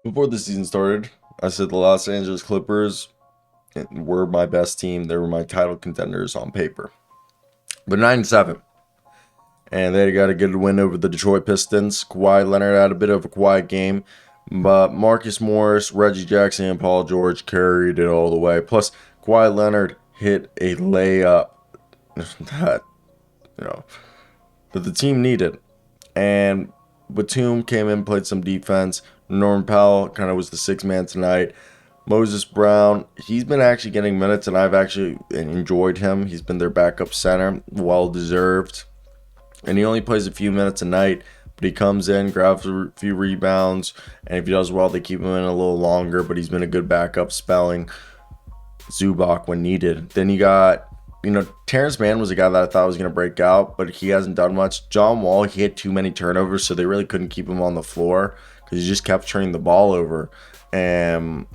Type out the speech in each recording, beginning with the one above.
Before the season started, I said the Los Angeles Clippers were my best team. They were my title contenders on paper. But 9-7, and they got a good win over the Detroit Pistons. Kawhi Leonard had a bit of a quiet game, but Marcus Morris, Reggie Jackson, and Paul George carried it all the way. Plus, Kawhi Leonard hit a layup that you know that the team needed, and Batum came in, played some defense. Norman Powell kind of was the sixth man tonight. Moses Brown, he's been actually getting minutes, and I've actually enjoyed him. He's been their backup center, well deserved. And he only plays a few minutes a night, but he comes in, grabs a few rebounds, and if he does well, they keep him in a little longer. But he's been a good backup, spelling Zubac when needed. Then you got, Terrence Mann was a guy that I thought was going to break out, but he hasn't done much. John Wall, he had too many turnovers, so they really couldn't keep him on the floor because he just kept turning the ball over. And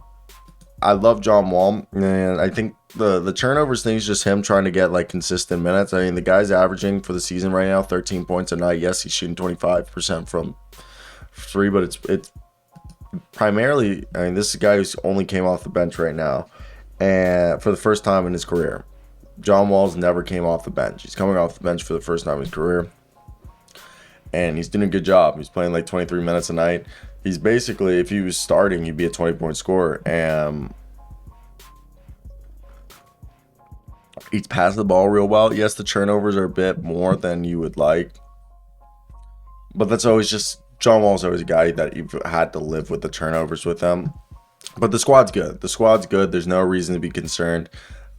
I love John Wall, and I think the turnovers thing is just him trying to get like consistent minutes. I mean, the guy's averaging for the season right now 13 points a night. Yes, he's shooting 25% from three, but it's primarily. I mean, this is a guy who's only came off the bench right now, and for the first time in his career, John Wall's never came off the bench. He's coming off the bench for the first time in his career, and he's doing a good job. He's playing like 23 minutes a night. He's basically, if he was starting, he'd be a 20-point scorer, and he's passed the ball real well. Yes, the turnovers are a bit more than you would like, but that's always just John Wall's always a guy that you've had to live with the turnovers with him. But the squad's good. The squad's good. There's no reason to be concerned.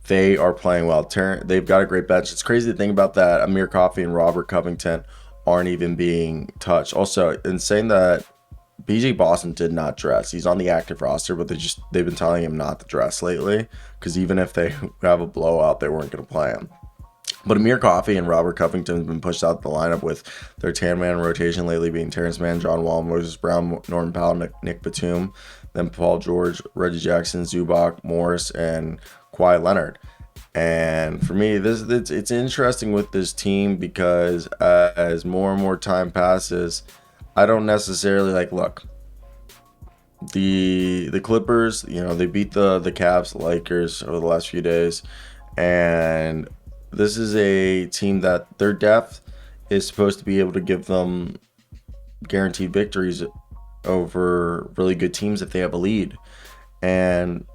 They are playing well. They've got a great bench. It's crazy to think about that. Amir Coffey and Robert Covington aren't even being touched. Also, insane that BJ Boston did not dress. He's on the active roster, but they've been telling him not to dress lately because even if they have a blowout, they weren't going to play him. But Amir Coffey and Robert Covington have been pushed out the lineup with their 10-man rotation lately being Terrence Mann, John Wall, Moses Brown, Norman Powell, Nick Batum, then Paul George, Reggie Jackson, Zubac, Morris, and Kawhi Leonard. And for me, it's interesting with this team because as more and more time passes, I don't necessarily look. The Clippers, they beat the Cavs, the Lakers over the last few days, and this is a team that their depth is supposed to be able to give them guaranteed victories over really good teams if they have a lead. And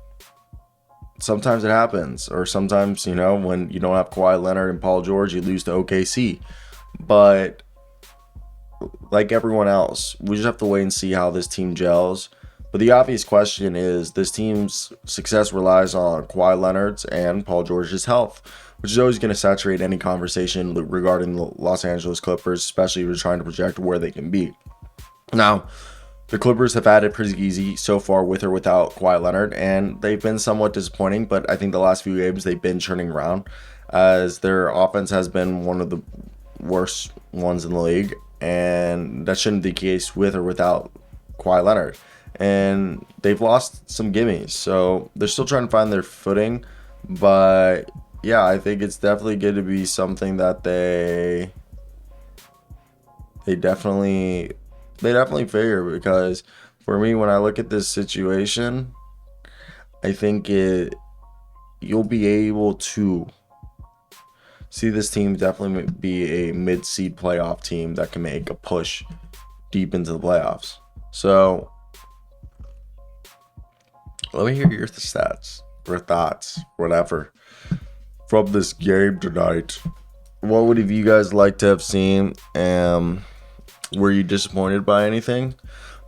sometimes it happens, or sometimes, when you don't have Kawhi Leonard and Paul George, you lose to OKC. But like everyone else, we just have to wait and see how this team gels. But the obvious question is, this team's success relies on Kawhi Leonard's and Paul George's health, which is always going to saturate any conversation regarding the Los Angeles Clippers, especially if you're trying to project where they can be. Now, the Clippers have had it pretty easy so far with or without Kawhi Leonard, and they've been somewhat disappointing, but I think the last few games they've been turning around as their offense has been one of the worst ones in the league, and that shouldn't be the case with or without Kawhi Leonard. And they've lost some gimmies, so they're still trying to find their footing, but yeah, I think it's definitely going to be something that they definitely figure, because for me, when I look at this situation, I think you'll be able to see this team definitely be a mid-seed playoff team that can make a push deep into the playoffs. So let me hear your stats or thoughts, whatever, from this game tonight. What would have you guys liked to have seen? Were you disappointed by anything?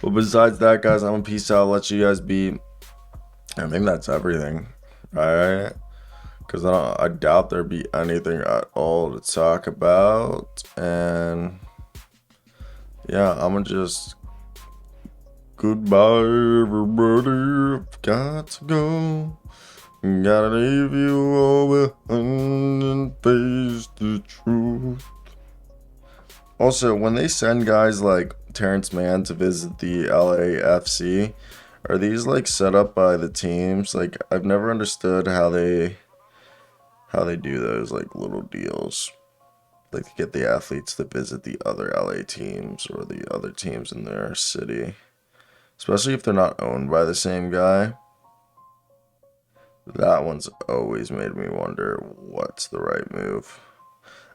But besides that, guys, I'm gonna peace out. Let you guys be. I think that's everything, right? Because I doubt there'd be anything at all to talk about. And yeah, I'm gonna just goodbye, everybody. I've got to go. Gotta leave you all behind and face the truth. Also, when they send guys like Terrence Mann to visit the LAFC, are these set up by the teams? I've never understood how they do those little deals. To get the athletes to visit the other LA teams or the other teams in their city. Especially if they're not owned by the same guy. That one's always made me wonder what's the right move.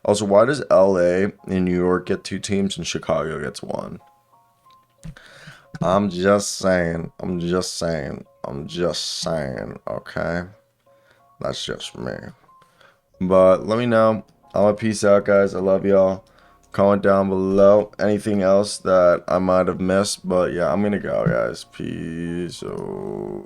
Also, why does LA and New York get 2 teams and Chicago gets 1? I'm just saying. Okay? That's just me. But let me know. I'm a peace out, guys. I love y'all. Comment down below anything else that I might have missed. But yeah, I'm going to go, guys. Peace out.